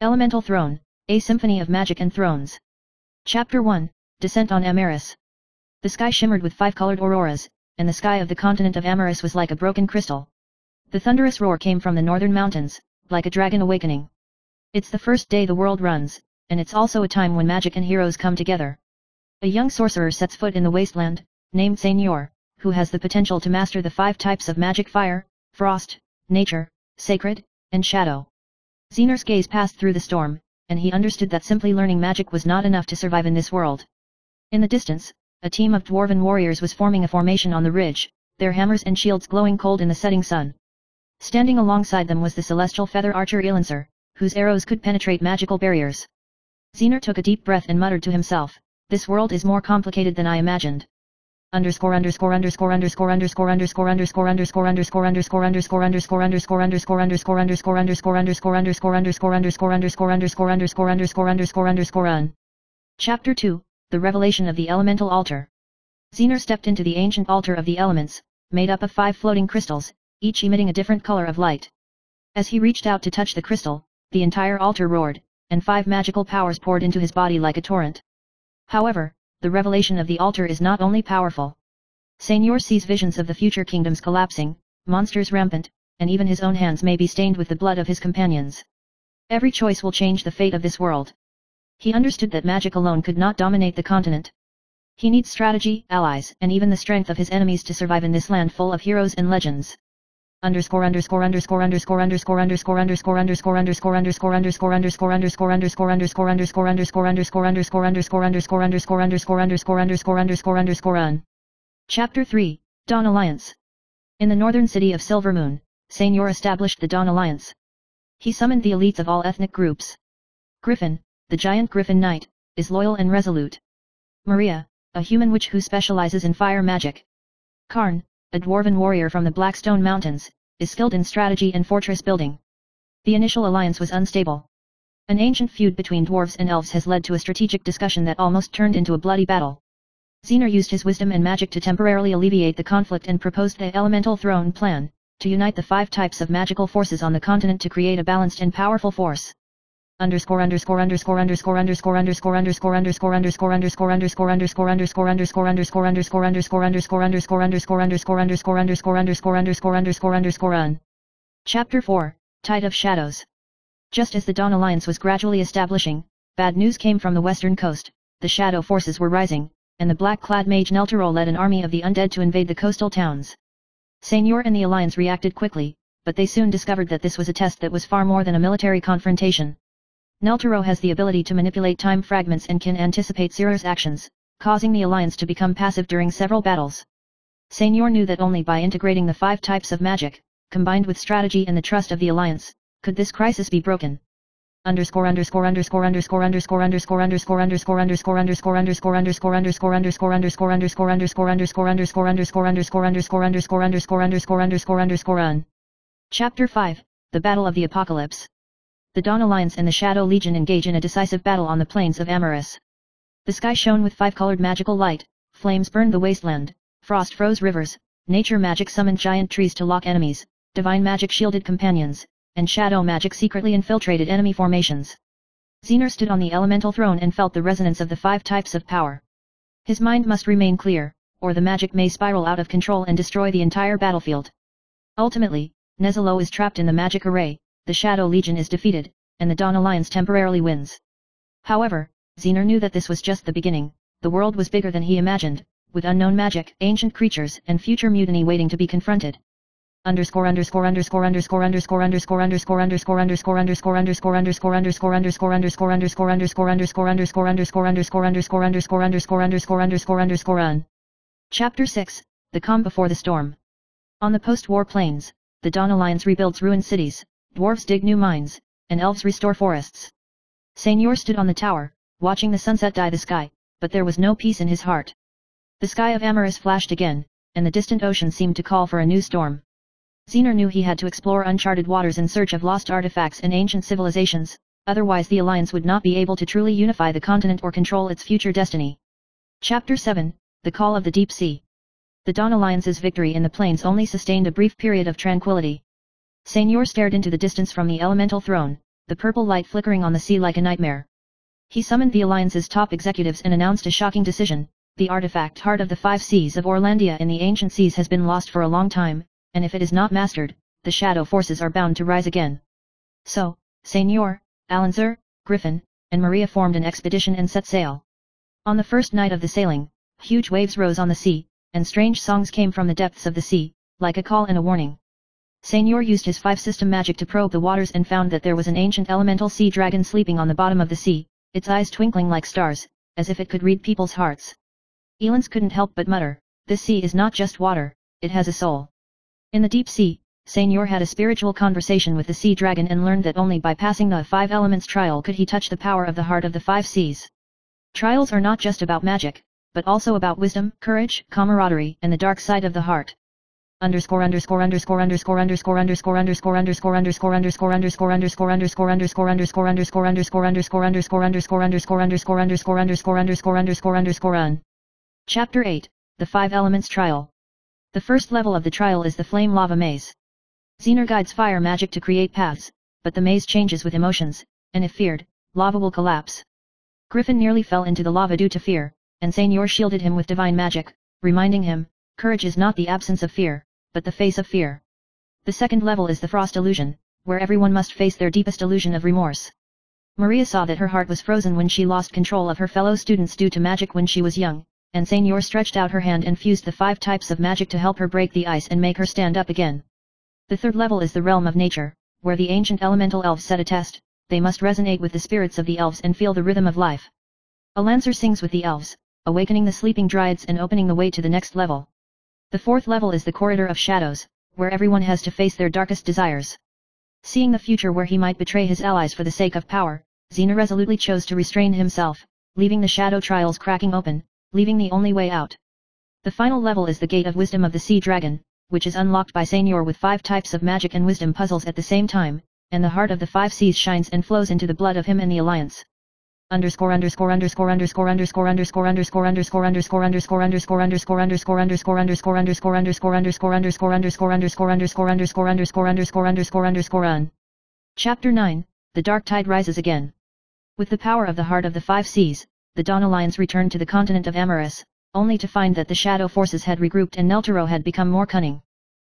Elemental Throne, A Symphony of Magic and Thrones. Chapter 1, Descent on Amaris. The sky shimmered with 5-colored auroras, and the sky of the continent of Amaris was like a broken crystal. The thunderous roar came from the northern mountains, like a dragon awakening. It's the first day the world runs, and it's also a time when magic and heroes come together. A young sorcerer sets foot in the wasteland, named Senor, who has the potential to master the 5 types of magic: fire, frost, nature, sacred, and shadow. Xenor's gaze passed through the storm, and he understood that simply learning magic was not enough to survive in this world. In the distance, a team of dwarven warriors was forming a formation on the ridge, their hammers and shields glowing cold in the setting sun. Standing alongside them was the celestial feather archer Elancer, whose arrows could penetrate magical barriers. Xenor took a deep breath and muttered to himself, "This world is more complicated than I imagined." Chapter 2, The Revelation of the Elemental Altar. Xenor stepped into the ancient altar of the elements, made up of 5 floating crystals, each emitting a different color of light. As he reached out to touch the crystal, the entire altar roared, and 5 magical powers poured into his body like a torrent. However, the revelation of the altar is not only powerful. Senor sees visions of the future kingdoms collapsing, monsters rampant, and even his own hands may be stained with the blood of his companions. Every choice will change the fate of this world. He understood that magic alone could not dominate the continent. He needs strategy, allies, and even the strength of his enemies to survive in this land full of heroes and legends. Chapter 3, Dawn Alliance. In the northern city of Silvermoon, Senor established the Dawn Alliance. He summoned the elites of all ethnic groups. Griffin, the giant Griffin Knight, is loyal and resolute. Maria, a human witch who specializes in fire magic. Karn, a dwarven warrior from the Blackstone Mountains, is skilled in strategy and fortress building. The initial alliance was unstable. An ancient feud between dwarves and elves has led to a strategic discussion that almost turned into a bloody battle. Xenor used his wisdom and magic to temporarily alleviate the conflict and proposed the Elemental Throne plan, to unite the 5 types of magical forces on the continent to create a balanced and powerful force. Chapter 4, Tide of Shadows. Just as the Dawn Alliance was gradually establishing, bad news came from the western coast. The shadow forces were rising, and the black-clad mage Neltero led an army of the undead to invade the coastal towns. Senor and the alliance reacted quickly, but they soon discovered that this was a test that was far more than a military confrontation. Neltero has the ability to manipulate time fragments and can anticipate Xenor's actions, causing the alliance to become passive during several battles. Senor knew that only by integrating the 5 types of magic, combined with strategy and the trust of the alliance, could this crisis be broken. Chapter 5, The Battle of the Apocalypse. The Dawn Alliance and the Shadow Legion engage in a decisive battle on the plains of Amaris. The sky shone with 5-colored magical light, flames burned the wasteland, frost froze rivers, nature magic summoned giant trees to lock enemies, divine magic shielded companions, and shadow magic secretly infiltrated enemy formations. Xenor stood on the elemental throne and felt the resonance of the 5 types of power. His mind must remain clear, or the magic may spiral out of control and destroy the entire battlefield. Ultimately, Nezelo is trapped in the magic array, the Shadow Legion is defeated, and the Dawn Alliance temporarily wins. However, Xenor knew that this was just the beginning. The world was bigger than he imagined, with unknown magic, ancient creatures, and future mutiny waiting to be confronted. Chapter 6, The Calm Before the Storm. On the post-war plains, the Dawn Alliance rebuilds ruined cities, dwarves dig new mines, and elves restore forests. Senor stood on the tower, watching the sunset dye the sky, but there was no peace in his heart. The sky of Amaris flashed again, and the distant ocean seemed to call for a new storm. Xenor knew he had to explore uncharted waters in search of lost artifacts and ancient civilizations, otherwise the alliance would not be able to truly unify the continent or control its future destiny. Chapter 7, The Call of the Deep Sea. The Dawn Alliance's victory in the plains only sustained a brief period of tranquility. Senor stared into the distance from the elemental throne, the purple light flickering on the sea like a nightmare. He summoned the Alliance's top executives and announced a shocking decision. The artifact Heart of the Five Seas of Orlandia in the ancient seas has been lost for a long time, and if it is not mastered, the shadow forces are bound to rise again. So, Senor, Alanzer, Griffin, and Maria formed an expedition and set sail. On the first night of the sailing, huge waves rose on the sea, and strange songs came from the depths of the sea, like a call and a warning. Senor used his five-system magic to probe the waters and found that there was an ancient elemental sea dragon sleeping on the bottom of the sea, its eyes twinkling like stars, as if it could read people's hearts. Elance couldn't help but mutter, "This sea is not just water, it has a soul." In the deep sea, Senor had a spiritual conversation with the sea dragon and learned that only by passing the five elements trial could he touch the power of the heart of the five seas. Trials are not just about magic, but also about wisdom, courage, camaraderie, and the dark side of the heart. Chapter 8, The Five Elements Trial. The first level of the trial is the Flame Lava Maze. Zener guides fire magic to create paths, but the maze changes with emotions, and if feared, lava will collapse. Griffin nearly fell into the lava due to fear, and Senor shielded him with divine magic, reminding him, courage is not the absence of fear, but the face of fear. The second level is the Frost Illusion, where everyone must face their deepest illusion of remorse. Maria saw that her heart was frozen when she lost control of her fellow students due to magic when she was young, and Senor stretched out her hand and fused the 5 types of magic to help her break the ice and make her stand up again. The third level is the Realm of Nature, where the ancient elemental elves set a test. They must resonate with the spirits of the elves and feel the rhythm of life. A lancer sings with the elves, awakening the sleeping dryads and opening the way to the next level. The fourth level is the Corridor of Shadows, where everyone has to face their darkest desires. Seeing the future where he might betray his allies for the sake of power, Zener resolutely chose to restrain himself, leaving the shadow trials cracking open, leaving the only way out. The final level is the Gate of Wisdom of the Sea Dragon, which is unlocked by Senor with 5 types of magic and wisdom puzzles at the same time, and the heart of the 5 seas shines and flows into the blood of him and the Alliance. Chapter 9, The Dark Tide Rises Again. With the power of the heart of the 5 seas, the Dawn Alliance returned to the continent of Amaris, only to find that the shadow forces had regrouped and Neltaro had become more cunning.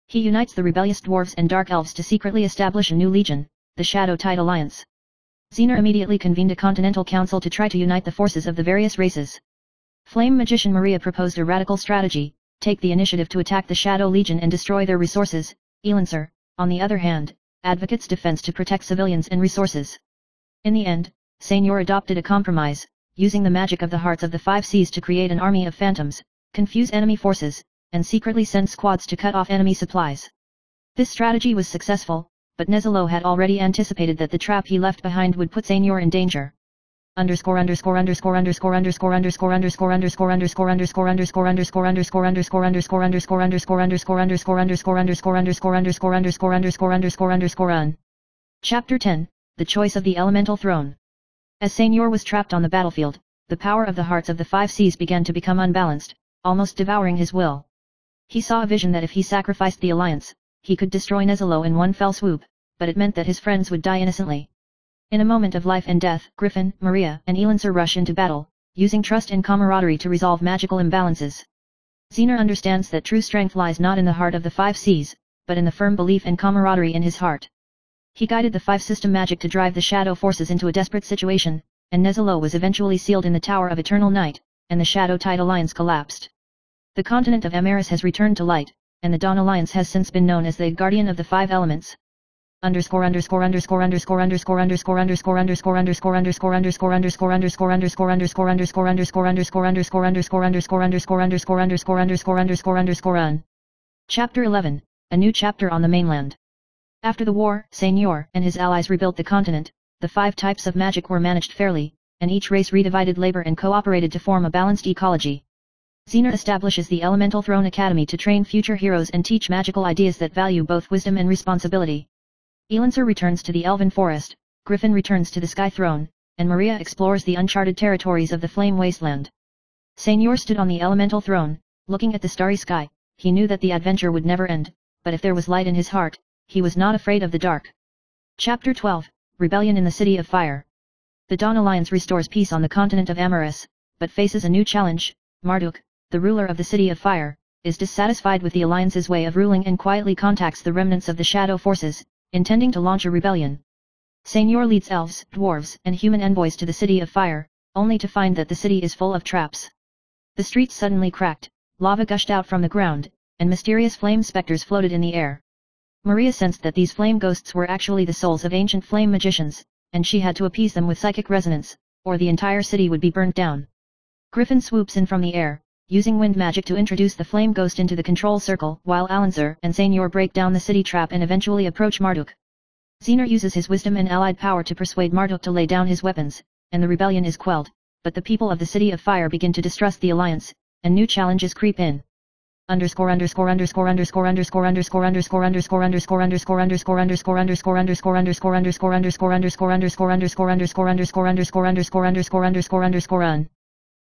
He unites the rebellious dwarves and dark elves to secretly establish a new legion, the Shadow Tide Alliance. Zener immediately convened a continental council to try to unite the forces of the various races. Flame magician Maria proposed a radical strategy: take the initiative to attack the Shadow Legion and destroy their resources. Elancer, on the other hand, advocates defense to protect civilians and resources. In the end, Senor adopted a compromise, using the magic of the hearts of the 5 seas to create an army of phantoms, confuse enemy forces, and secretly send squads to cut off enemy supplies. This strategy was successful, but Nezalo had already anticipated that the trap he left behind would put Senor in danger. Chapter 10, The Choice of the Elemental Throne. As Senor was trapped on the battlefield, the power of the hearts of the 5 seas began to become unbalanced, almost devouring his will. He saw a vision that if he sacrificed the Alliance, he could destroy Nezalo in one fell swoop, but it meant that his friends would die innocently. In a moment of life and death, Griffin, Maria, and Elancer rush into battle, using trust and camaraderie to resolve magical imbalances. Zener understands that true strength lies not in the heart of the 5 seas, but in the firm belief and camaraderie in his heart. He guided the 5-system magic to drive the shadow forces into a desperate situation, and Nezalo was eventually sealed in the Tower of Eternal Night, and the Shadow Tide Alliance collapsed. The continent of Amaris has returned to light, and the Dawn Alliance has since been known as the Guardian of the 5 Elements. Chapter 11, A New Chapter on the Mainland. After the war, Senor and his allies rebuilt the continent. The 5 types of magic were managed fairly, and each race redivided labor and cooperated to form a balanced ecology. Zener establishes the Elemental Throne Academy to train future heroes and teach magical ideas that value both wisdom and responsibility. Elancer returns to the Elven Forest, Griffin returns to the Sky Throne, and Maria explores the uncharted territories of the Flame Wasteland. Senor stood on the Elemental Throne, looking at the starry sky. He knew that the adventure would never end, but if there was light in his heart, he was not afraid of the dark. Chapter 12, Rebellion in the City of Fire. The Dawn Alliance restores peace on the continent of Amaris, but faces a new challenge. Marduk, the ruler of the City of Fire, is dissatisfied with the Alliance's way of ruling and quietly contacts the remnants of the Shadow Forces, intending to launch a rebellion. Senor leads elves, dwarves, and human envoys to the City of Fire, only to find that the city is full of traps. The streets suddenly cracked, lava gushed out from the ground, and mysterious flame specters floated in the air. Maria sensed that these flame ghosts were actually the souls of ancient flame magicians, and she had to appease them with psychic resonance, or the entire city would be burnt down. Griffin swoops in from the air, using wind magic to introduce the flame ghost into the control circle, while Alanzer and Senor break down the city trap and eventually approach Marduk. Zener uses his wisdom and allied power to persuade Marduk to lay down his weapons, and the rebellion is quelled, but the people of the City of Fire begin to distrust the alliance, and new challenges creep in.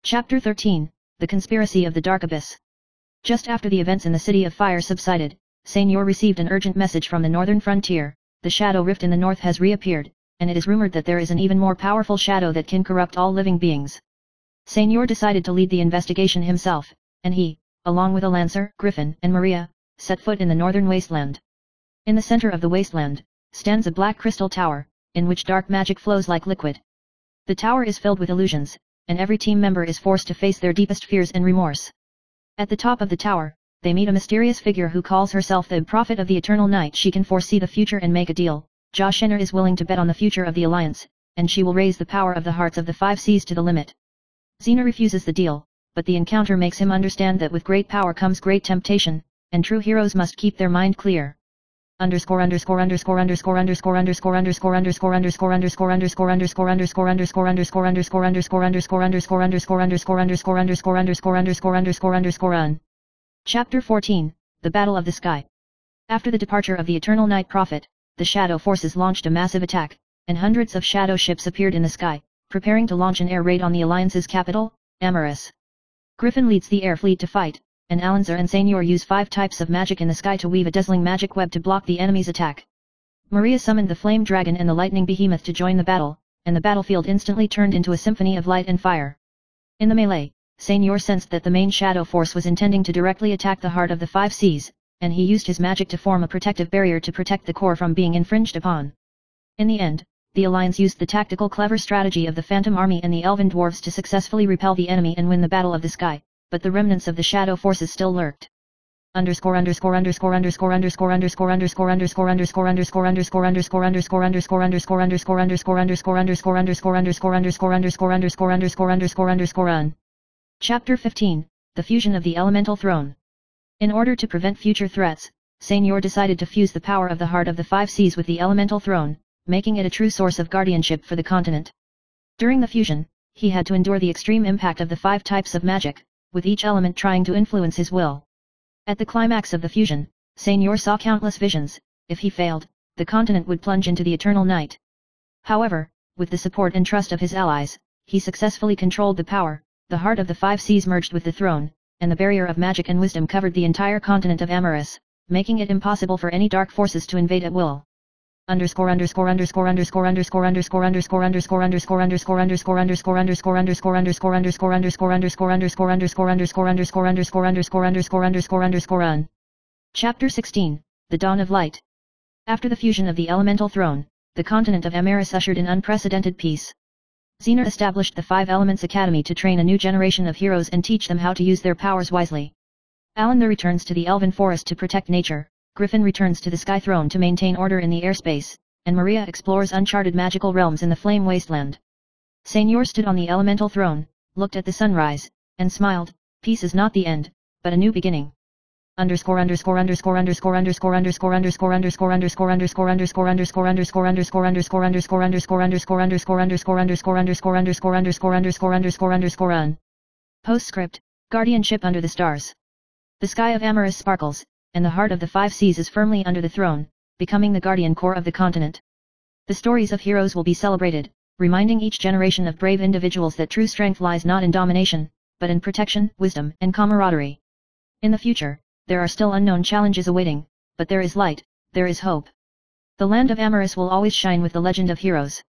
Chapter 13, The Conspiracy of the Dark Abyss. Just after the events in the City of Fire subsided, Senor received an urgent message from the northern frontier. The Shadow Rift in the north has reappeared, and it is rumored that there is an even more powerful shadow that can corrupt all living beings. Senor decided to lead the investigation himself, and he, along with Alancer, Griffin, and Maria, set foot in the northern wasteland. In the center of the wasteland, stands a black crystal tower, in which dark magic flows like liquid. The tower is filled with illusions, and every team member is forced to face their deepest fears and remorse. At the top of the tower, they meet a mysterious figure who calls herself the Prophet of the Eternal Night. She can foresee the future and make a deal. Joshenner is willing to bet on the future of the Alliance, and she will raise the power of the hearts of the 5 Seas to the limit. Zener refuses the deal, but the encounter makes him understand that with great power comes great temptation, and true heroes must keep their mind clear. Chapter 14, The Battle of the Sky. After the departure of the Eternal Night Prophet, the Shadow Forces launched a massive attack, and hundreds of shadow ships appeared in the sky, preparing to launch an air raid on the Alliance's capital, Amaris. Griffin leads the air fleet to fight, and Alanzer and Senor use 5 types of magic in the sky to weave a dazzling magic web to block the enemy's attack. Maria summoned the Flame Dragon and the Lightning Behemoth to join the battle, and the battlefield instantly turned into a symphony of light and fire. In the melee, Senor sensed that the main shadow force was intending to directly attack the heart of the 5 Seas, and he used his magic to form a protective barrier to protect the core from being infringed upon. In the end, the Alliance used the tactical clever strategy of the Phantom Army and the Elven Dwarves to successfully repel the enemy and win the Battle of the Sky, but the remnants of the shadow forces still lurked. Chapter 15, The Fusion of the Elemental Throne. In order to prevent future threats, Senor decided to fuse the power of the heart of the 5 Seas with the Elemental Throne, making it a true source of guardianship for the continent. During the fusion, he had to endure the extreme impact of the 5 types of magic, with each element trying to influence his will. At the climax of the fusion, Senor saw countless visions. If he failed, the continent would plunge into the eternal night. However, with the support and trust of his allies, he successfully controlled the power. The heart of the 5 Seas merged with the throne, and the barrier of magic and wisdom covered the entire continent of Amaris, making it impossible for any dark forces to invade at will. Chapter 16, The Dawn of Light. After the fusion of the elemental throne, the continent of Amaris ushered in unprecedented peace. Zener established the 5 Elements Academy to train a new generation of heroes and teach them how to use their powers wisely. Alan returns to the Elven Forest to protect nature, Griffin returns to the Sky Throne to maintain order in the airspace, and Maria explores uncharted magical realms in the Flame Wasteland. Senor stood on the Elemental Throne, looked at the sunrise, and smiled. Peace is not the end, but a new beginning. Postscript, Guardianship under the stars. The sky of Amaris sparkles, and the heart of the 5 Seas is firmly under the throne, becoming the guardian core of the continent. The stories of heroes will be celebrated, reminding each generation of brave individuals that true strength lies not in domination, but in protection, wisdom, and camaraderie. In the future, there are still unknown challenges awaiting, but there is light, there is hope. The land of Amaris will always shine with the legend of heroes.